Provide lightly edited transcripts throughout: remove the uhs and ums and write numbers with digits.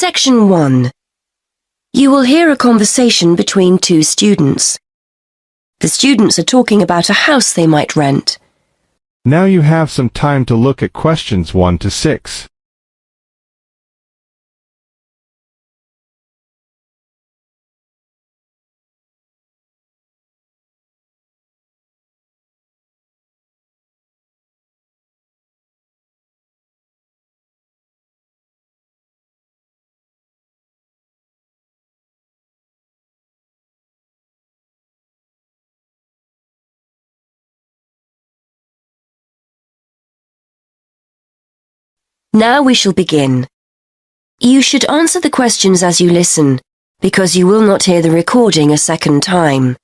Section 1. You will hear a conversation between two students. The students are talking about a house they might rent. Now you have some time to look at questions 1 to 6. Now we shall begin. You should answer the questions as you listen, because you will not hear the recording a second time.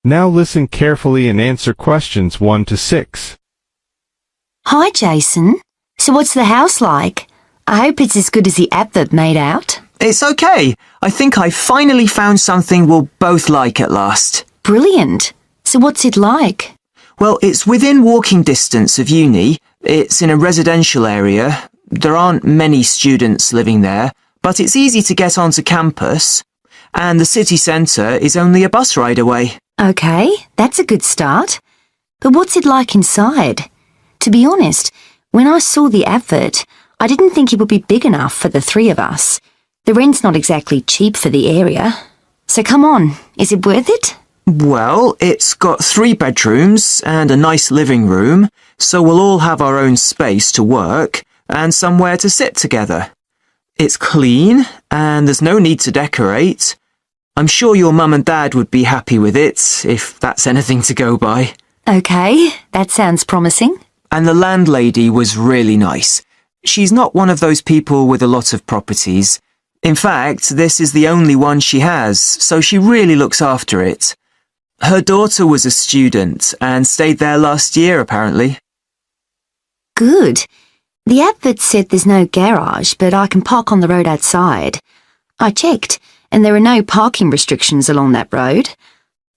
Now listen carefully and answer questions 1 to 6. Hi, Jason. So what's the house like? I hope it's as good as the advert made out. It's okay. I think I finally found something we'll both like at last. Brilliant. So what's it like? Well, it's within walking distance of uni. It's in a residential area. There aren't many students living there, but it's easy to get onto campus. And the city centre is only a bus ride away. Okay, that's a good start. But what's it like inside? To be honest, when I saw the advert, I didn't think it would be big enough for the three of us. The rent's not exactly cheap for the area. So come on, is it worth it? Well, it's got 3 bedrooms and a nice living room, so we'll all have our own space to work and somewhere to sit together. It's clean and there's no need to decorate. I'm sure your mum and dad would be happy with it, if that's anything to go by. Okay, that sounds promising. And the landlady was really nice. She's not one of those people with a lot of properties. In fact, this is the only one she has, so she really looks after it. Her daughter was a student and stayed there last year, apparently. Good. The advert said there's no garage, but I can park on the road outside. I checked, and there are no parking restrictions along that road.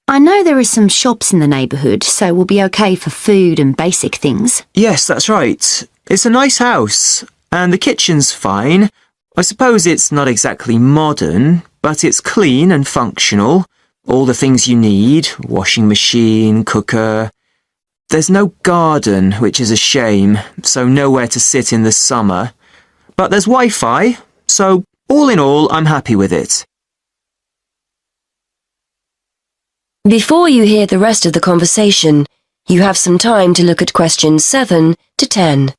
I know there are some shops in the neighbourhood, so we'll be okay for food and basic things. Yes, that's right. It's a nice house, and the kitchen's fine. I suppose it's not exactly modern, but it's clean and functional. All the things you need, washing machine, cooker. There's no garden, which is a shame, so nowhere to sit in the summer. But there's Wi-Fi, so all in all, I'm happy with it. Before you hear the rest of the conversation, you have some time to look at questions 7 to 10.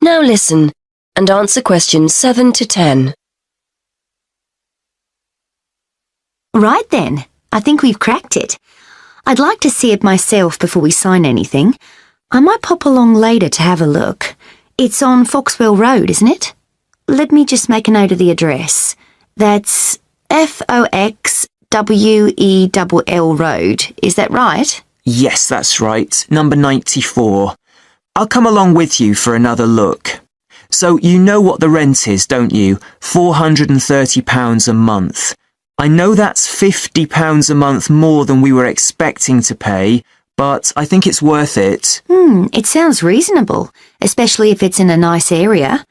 Now listen and answer questions 7 to 10. Right then, I think we've cracked it. I'd like to see it myself before we sign anything. I might pop along later to have a look. It's on Foxwell Road, isn't it? Let me just make a note of the address. That's Foxwell Road. Is that right? Yes, that's right. Number 94. I'll come along with you for another look. So you know what the rent is, don't you? £430 a month. I know that's £50 a month more than we were expecting to pay, but I think it's worth it. It sounds reasonable, especially if it's in a nice area.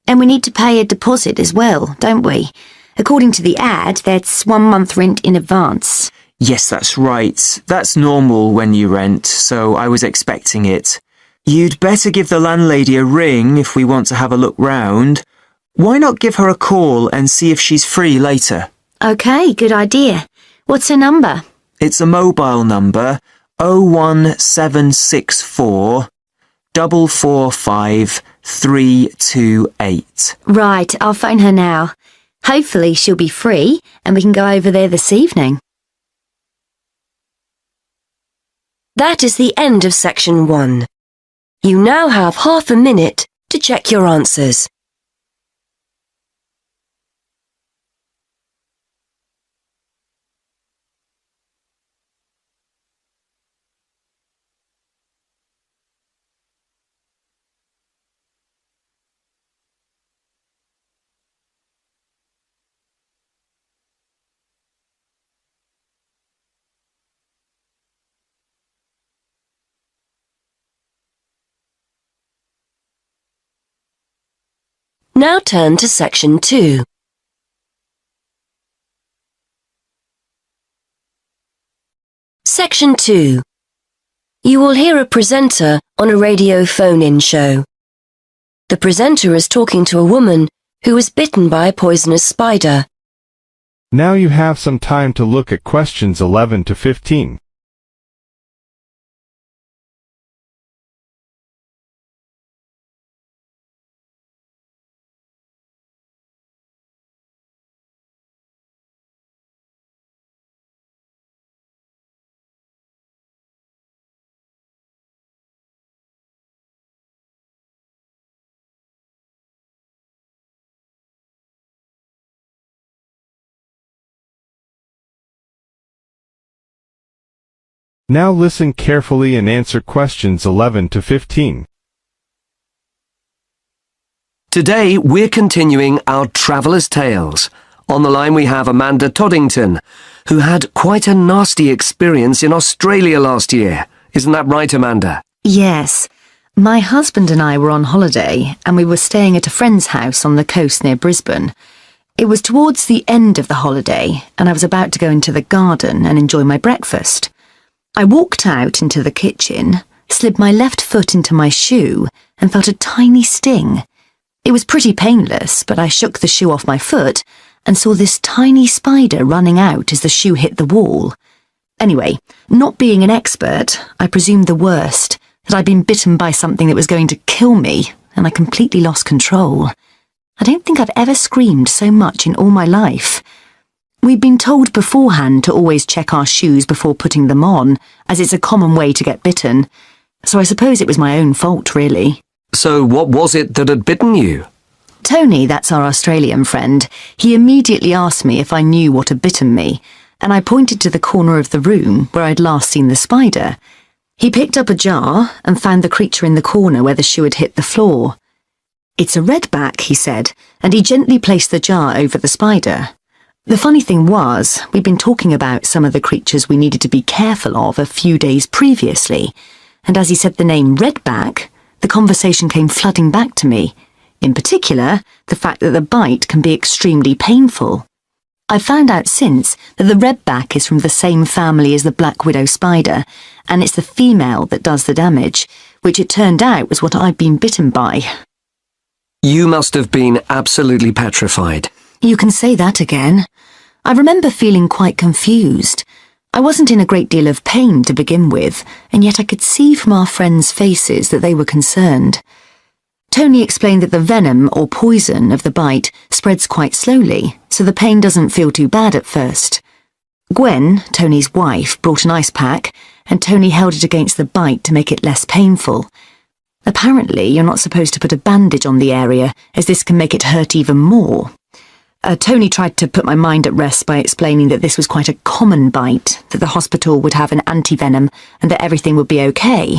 And we need to pay a deposit as well, don't we? According to the ad, that's 1 month rent in advance. Yes, that's right. That's normal when you rent, so I was expecting it. You'd better give the landlady a ring if we want to have a look round. Why not give her a call and see if she's free later? Okay, good idea. What's her number? It's a mobile number, 01764 445 328. Right, I'll phone her now. Hopefully she'll be free and we can go over there this evening. That is the end of section 1. You now have half a minute to check your answers. Now turn to Section 2. Section 2. You will hear a presenter on a radio phone-in show. The presenter is talking to a woman who was bitten by a poisonous spider. Now you have some time to look at questions 11 to 15. Now listen carefully and answer questions 11 to 15. Today we're continuing our Traveller's Tales. On the line we have Amanda Toddington, who had quite a nasty experience in Australia last year. Isn't that right, Amanda? Yes. My husband and I were on holiday and we were staying at a friend's house on the coast near Brisbane. It was towards the end of the holiday and I was about to go into the garden and enjoy my breakfast. I walked out into the kitchen, slid my left foot into my shoe and felt a tiny sting. It was pretty painless, but I shook the shoe off my foot and saw this tiny spider running out as the shoe hit the wall. Anyway, not being an expert, I presumed the worst, that I'd been bitten by something that was going to kill me, and I completely lost control. I don't think I've ever screamed so much in all my life. We'd been told beforehand to always check our shoes before putting them on, as it's a common way to get bitten. So I suppose it was my own fault, really. So what was it that had bitten you? Tony, that's our Australian friend, he immediately asked me if I knew what had bitten me, and I pointed to the corner of the room where I'd last seen the spider. He picked up a jar and found the creature in the corner where the shoe had hit the floor. "It's a redback," he said, and he gently placed the jar over the spider. The funny thing was, we'd been talking about some of the creatures we needed to be careful of a few days previously, and as he said the name redback, the conversation came flooding back to me. In particular, the fact that the bite can be extremely painful. I found out since that the redback is from the same family as the black widow spider, and it's the female that does the damage, which it turned out was what I'd been bitten by. You must have been absolutely petrified. You can say that again. I remember feeling quite confused. I wasn't in a great deal of pain to begin with, and yet I could see from our friends' faces that they were concerned. Tony explained that the venom or poison of the bite spreads quite slowly, so the pain doesn't feel too bad at first. Gwen, Tony's wife, brought an ice pack, and Tony held it against the bite to make it less painful. Apparently, you're not supposed to put a bandage on the area, as this can make it hurt even more. Tony tried to put my mind at rest by explaining that this was quite a common bite, that the hospital would have an antivenom, and that everything would be okay.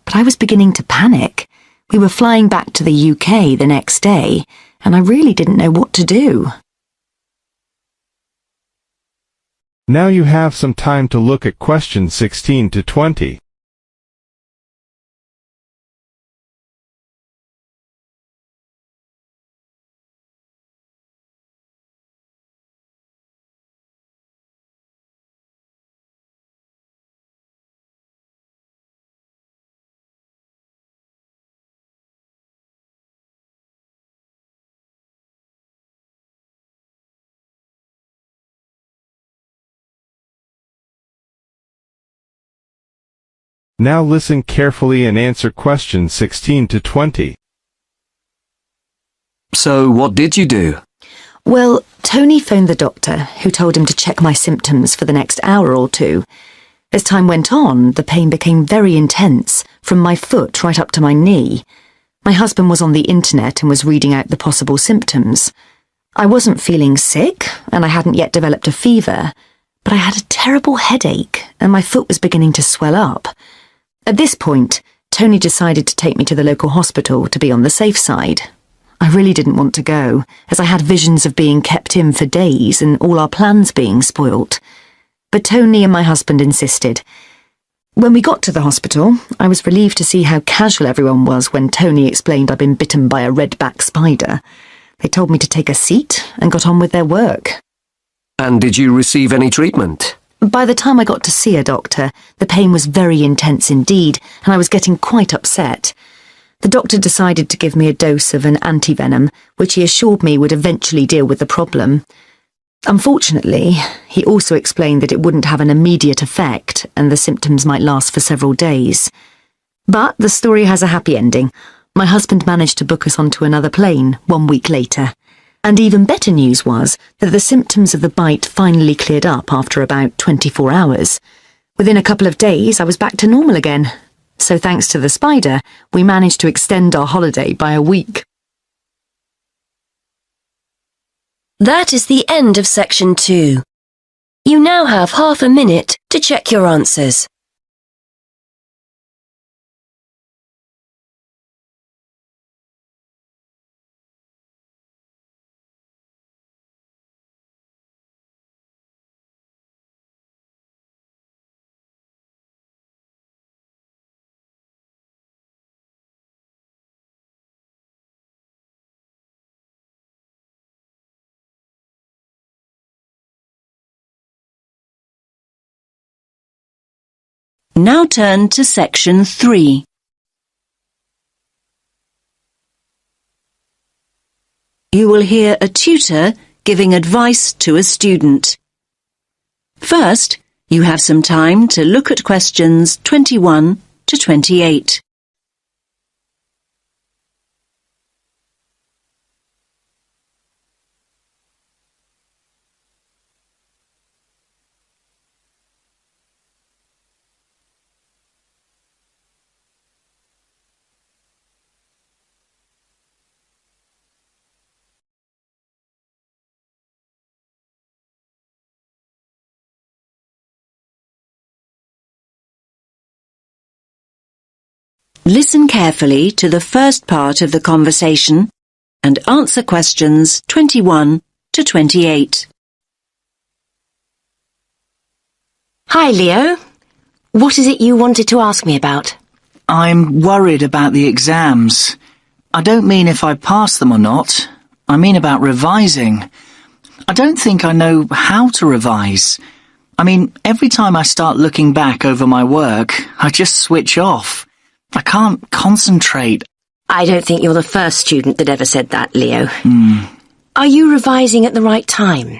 But I was beginning to panic. We were flying back to the UK the next day, and I really didn't know what to do. Now you have some time to look at questions 16 to 20. Now listen carefully and answer questions 16 to 20. So what did you do? Well, Tony phoned the doctor, who told him to check my symptoms for the next hour or two. As time went on, the pain became very intense, from my foot right up to my knee. My husband was on the internet and was reading out the possible symptoms. I wasn't feeling sick, and I hadn't yet developed a fever, but I had a terrible headache, and my foot was beginning to swell up. At this point, Tony decided to take me to the local hospital to be on the safe side. I really didn't want to go, as I had visions of being kept in for days and all our plans being spoilt. But Tony and my husband insisted. When we got to the hospital, I was relieved to see how casual everyone was when Tony explained I'd been bitten by a redback spider. They told me to take a seat and got on with their work. And did you receive any treatment? By the time I got to see a doctor, the pain was very intense indeed, and I was getting quite upset. The doctor decided to give me a dose of an antivenom, which he assured me would eventually deal with the problem. Unfortunately, he also explained that it wouldn't have an immediate effect, and the symptoms might last for several days. But the story has a happy ending. My husband managed to book us onto another plane 1 week later. And even better news was that the symptoms of the bite finally cleared up after about 24 hours. Within a couple of days, I was back to normal again. So thanks to the spider, we managed to extend our holiday by a week. That is the end of section 2. You now have half a minute to check your answers. Now turn to section 3. You will hear a tutor giving advice to a student. First, you have some time to look at questions 21 to 28. Listen carefully to the first part of the conversation and answer questions 21 to 28. Hi, Leo. What is it you wanted to ask me about? I'm worried about the exams. I don't mean if I pass them or not. I mean about revising. I don't think I know how to revise. I mean, every time I start looking back over my work, I just switch off. I can't concentrate. I don't think you're the first student that ever said that, Leo. Are you revising at the right time?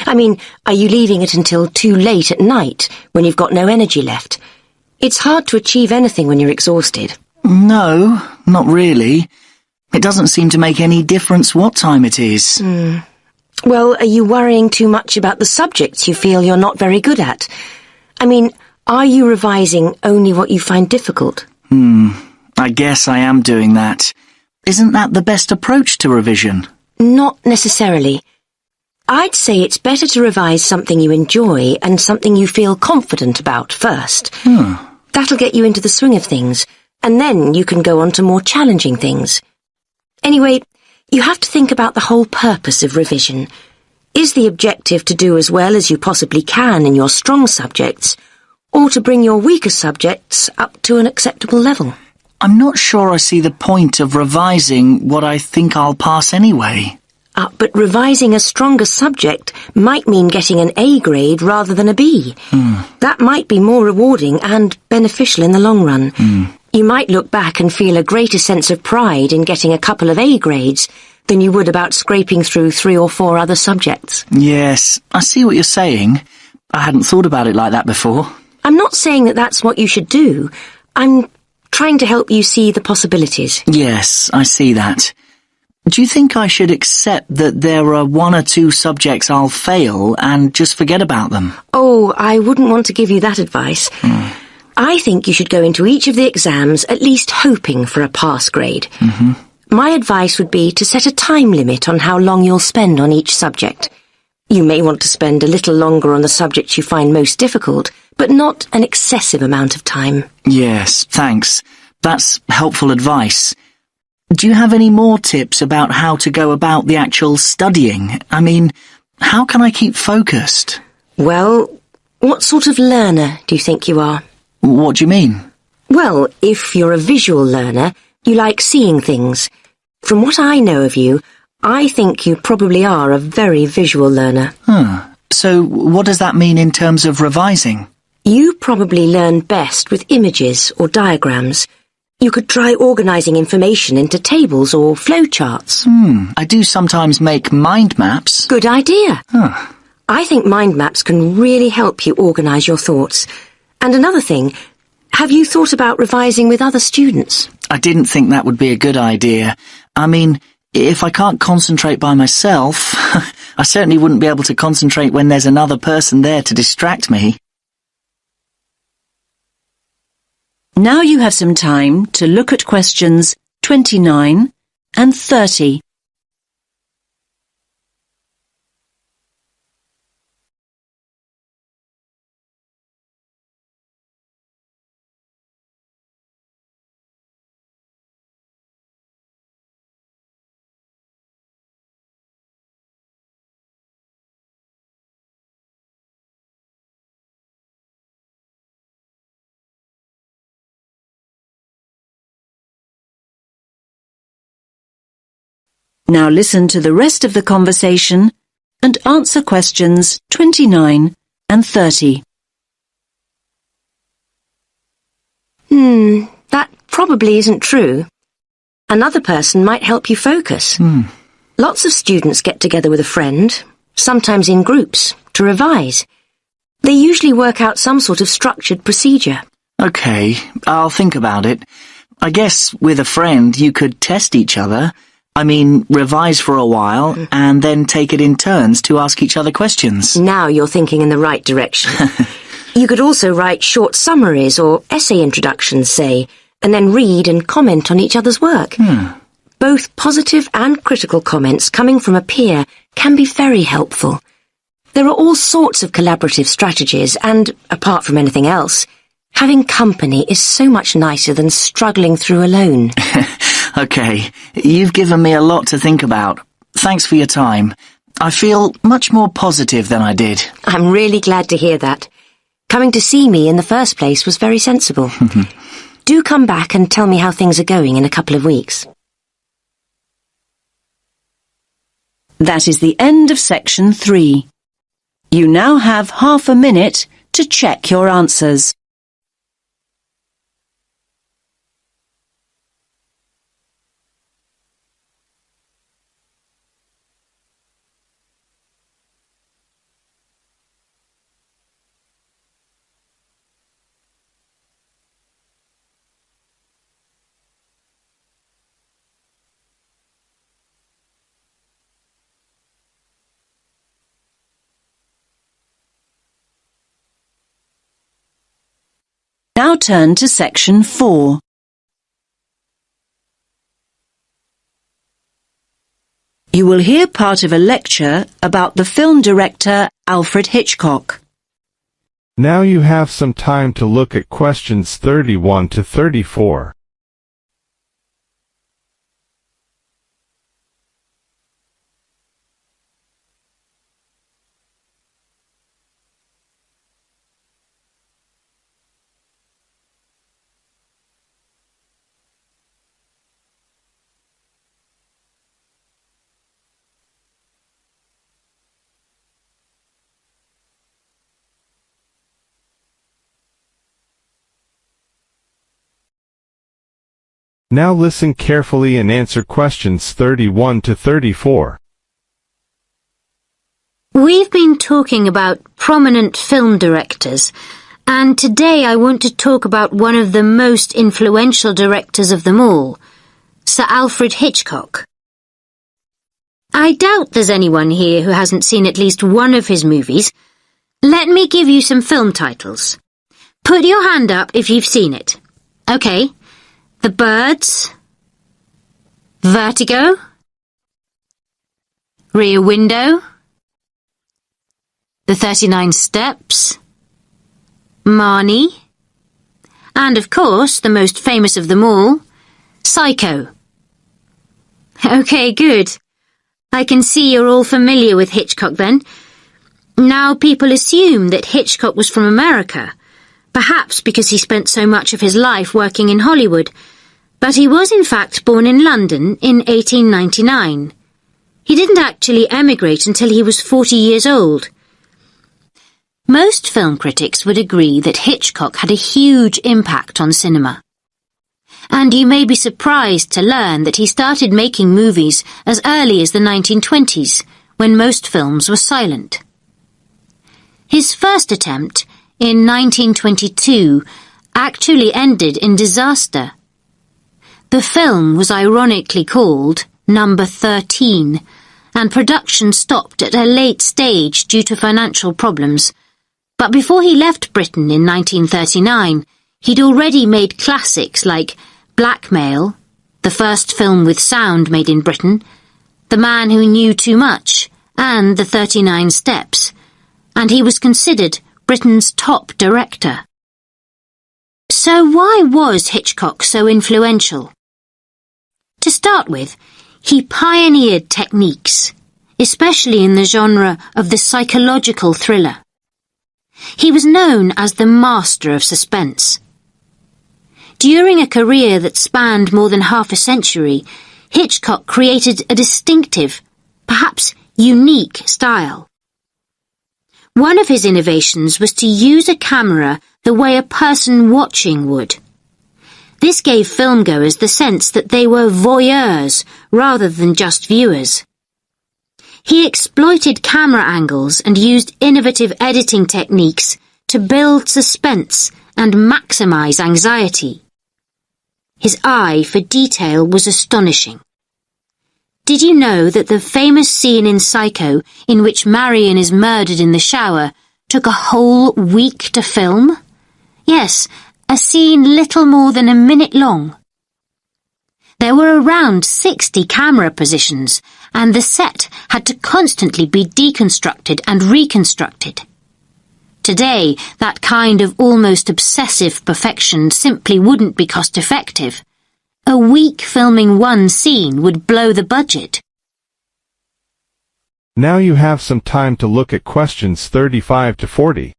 I mean, are you leaving it until too late at night, when you've got no energy left? It's hard to achieve anything when you're exhausted. No, not really. It doesn't seem to make any difference what time it is. Well, are you worrying too much about the subjects you feel you're not very good at? I mean, are you revising only what you find difficult? I guess I am doing that. Isn't that the best approach to revision? Not necessarily. I'd say it's better to revise something you enjoy and something you feel confident about first. That'll get you into the swing of things, and then you can go on to more challenging things. Anyway, you have to think about the whole purpose of revision. Is the objective to do as well as you possibly can in your strong subjects, or to bring your weaker subjects up to an acceptable level? I'm not sure I see the point of revising what I think I'll pass anyway. But revising a stronger subject might mean getting an A grade rather than a B. That might be more rewarding and beneficial in the long run. You might look back and feel a greater sense of pride in getting a couple of A grades than you would about scraping through 3 or 4 other subjects. Yes, I see what you're saying. I hadn't thought about it like that before. I'm not saying that that's what you should do. I'm trying to help you see the possibilities. Yes, I see that. Do you think I should accept that there are 1 or 2 subjects I'll fail and just forget about them? Oh, I wouldn't want to give you that advice. I think you should go into each of the exams at least hoping for a pass grade. My advice would be to set a time limit on how long you'll spend on each subject. You may want to spend a little longer on the subjects you find most difficult, but not an excessive amount of time. Yes, thanks. That's helpful advice. Do you have any more tips about how to go about the actual studying? I mean, how can I keep focused? Well, what sort of learner do you think you are? What do you mean? Well, if you're a visual learner, you like seeing things. From what I know of you, I think you probably are a very visual learner. So what does that mean in terms of revising? You probably learn best with images or diagrams. You could try organising information into tables or flowcharts. I do sometimes make mind maps. Good idea. I think mind maps can really help you organise your thoughts. And another thing, have you thought about revising with other students? I didn't think that would be a good idea. I mean, if I can't concentrate by myself, I certainly wouldn't be able to concentrate when there's another person there to distract me. Now you have some time to look at questions 29 and 30. Now listen to the rest of the conversation and answer questions 29 and 30. That probably isn't true. Another person might help you focus. Lots of students get together with a friend, sometimes in groups, to revise. They usually work out some sort of structured procedure. Okay, I'll think about it. I guess with a friend you could test each other. I mean, revise for a while and then take it in turns to ask each other questions. Now you're thinking in the right direction. You could also write short summaries or essay introductions, say, and then read and comment on each other's work. Both positive and critical comments coming from a peer can be very helpful. There are all sorts of collaborative strategies and, apart from anything else, having company is so much nicer than struggling through alone. Okay, you've given me a lot to think about. Thanks for your time. I feel much more positive than I did. I'm really glad to hear that. Coming to see me in the first place was very sensible. Do come back and tell me how things are going in a couple of weeks. That is the end of section 3. You now have half a minute to check your answers. Now turn to section 4. You will hear part of a lecture about the film director Alfred Hitchcock. Now you have some time to look at questions 31 to 34. Now listen carefully and answer questions 31 to 34. We've been talking about prominent film directors, and today I want to talk about one of the most influential directors of them all, Sir Alfred Hitchcock. I doubt there's anyone here who hasn't seen at least one of his movies. Let me give you some film titles. Put your hand up if you've seen it. Okay. The Birds, Vertigo, Rear Window, The 39 Steps, Marnie, and of course, the most famous of them all, Psycho. Okay, good. I can see you're all familiar with Hitchcock then. Now people assume that Hitchcock was from America, perhaps because he spent so much of his life working in Hollywood, but he was in fact born in London in 1899. He didn't actually emigrate until he was 40 years old. Most film critics would agree that Hitchcock had a huge impact on cinema. And you may be surprised to learn that he started making movies as early as the 1920s, when most films were silent. His first attempt, in 1922, actually ended in disaster. The film was ironically called Number 13, and production stopped at a late stage due to financial problems. But before he left Britain in 1939, he'd already made classics like Blackmail, the first film with sound made in Britain, The Man Who Knew Too Much, and The 39 Steps, and he was considered Britain's top director. So why was Hitchcock so influential? To start with, he pioneered techniques, especially in the genre of the psychological thriller. He was known as the master of suspense. During a career that spanned more than half a century, Hitchcock created a distinctive, perhaps unique style. One of his innovations was to use a camera the way a person watching would. This gave filmgoers the sense that they were voyeurs rather than just viewers. He exploited camera angles and used innovative editing techniques to build suspense and maximize anxiety. His eye for detail was astonishing. Did you know that the famous scene in Psycho in which Marion is murdered in the shower took a whole week to film? Yes, a scene little more than a minute long. There were around 60 camera positions, and the set had to constantly be deconstructed and reconstructed. Today, that kind of almost obsessive perfection simply wouldn't be cost-effective. A week filming one scene would blow the budget. Now you have some time to look at questions 35 to 40.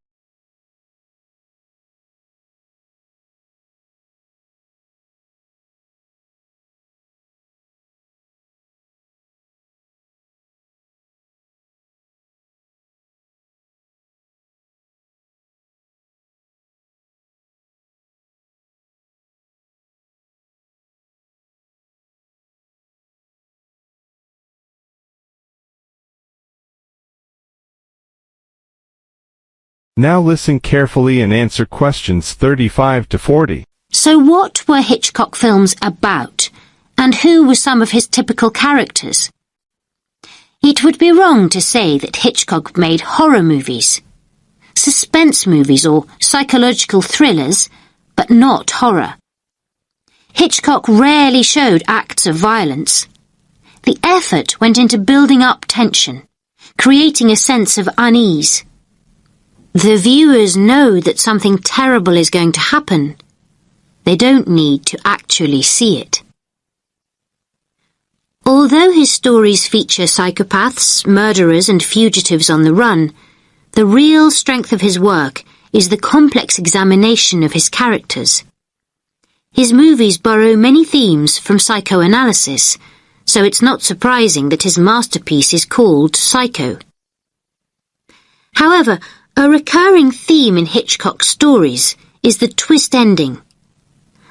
Now listen carefully and answer questions 35 to 40. So what were Hitchcock films about, and who were some of his typical characters? It would be wrong to say that Hitchcock made horror movies, suspense movies or psychological thrillers, but not horror. Hitchcock rarely showed acts of violence. The effort went into building up tension, creating a sense of unease. The viewers know that something terrible is going to happen. They don't need to actually see it. Although his stories feature psychopaths, murderers and fugitives on the run, the real strength of his work is the complex examination of his characters. His movies borrow many themes from psychoanalysis, so it's not surprising that his masterpiece is called Psycho. However, a recurring theme in Hitchcock's stories is the twist ending.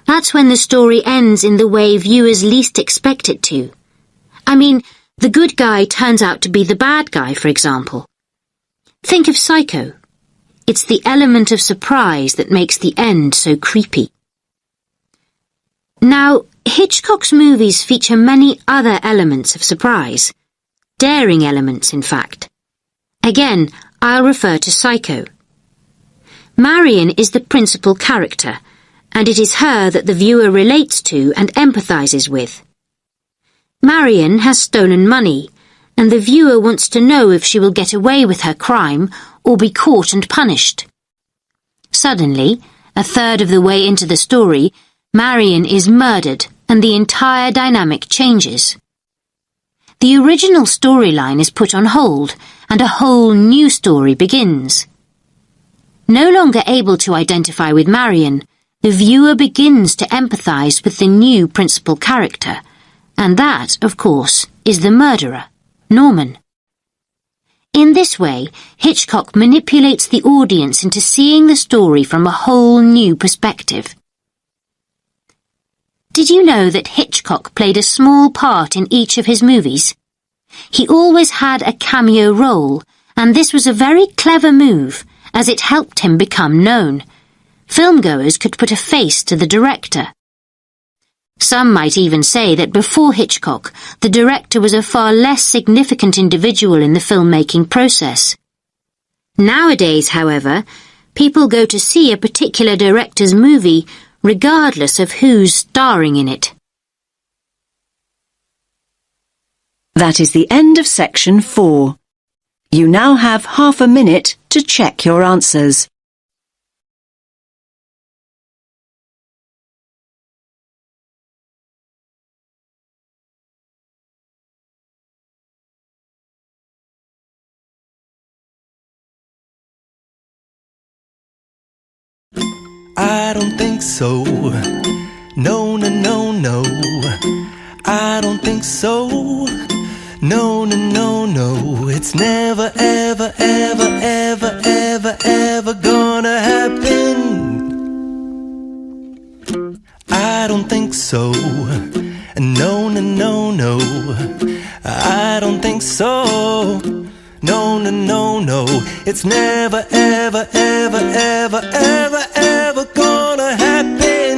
That's when the story ends in the way viewers least expect it to. I mean, the good guy turns out to be the bad guy, for example. Think of Psycho. It's the element of surprise that makes the end so creepy. Now, Hitchcock's movies feature many other elements of surprise. Daring elements, in fact. Again, I'll refer to Psycho. Marion is the principal character, and it is her that the viewer relates to and empathizes with. Marion has stolen money, and the viewer wants to know if she will get away with her crime or be caught and punished. Suddenly, a third of the way into the story, Marion is murdered, and the entire dynamic changes. The original storyline is put on hold, and a whole new story begins. No longer able to identify with Marion, the viewer begins to empathize with the new principal character, and that, of course, is the murderer. Norman. In this way, Hitchcock manipulates the audience into seeing the story from a whole new perspective. Did you know that Hitchcock played a small part in each of his movies? He always had a cameo role, and this was a very clever move, as it helped him become known. Filmgoers could put a face to the director. Some might even say that before Hitchcock, the director was a far less significant individual in the filmmaking process. Nowadays, however, people go to see a particular director's movie regardless of who's starring in it. That is the end of section 4. You now have half a minute to check your answers. I don't think so. No, no, no, no. I don't think so. No, no, no, no. It's never, ever, ever, ever, ever, ever gonna happen. I don't think so. No, no, no, no. I don't think so. No, no, no, no. It's never, ever, ever, ever, ever, ever gonna happen.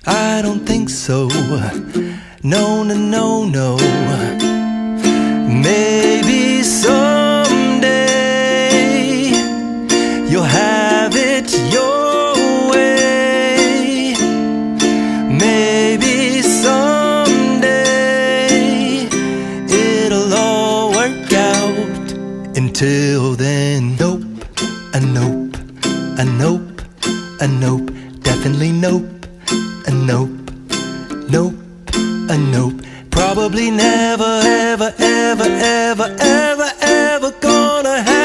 I don't think so. No, no, no, no. Maybe someday you'll have it your way. Maybe someday it'll all work out. Until then, nope, a nope, a nope, a nope, definitely nope, a nope, nope, a nope. Probably never, ever, ever, ever, ever, ever gonna happen.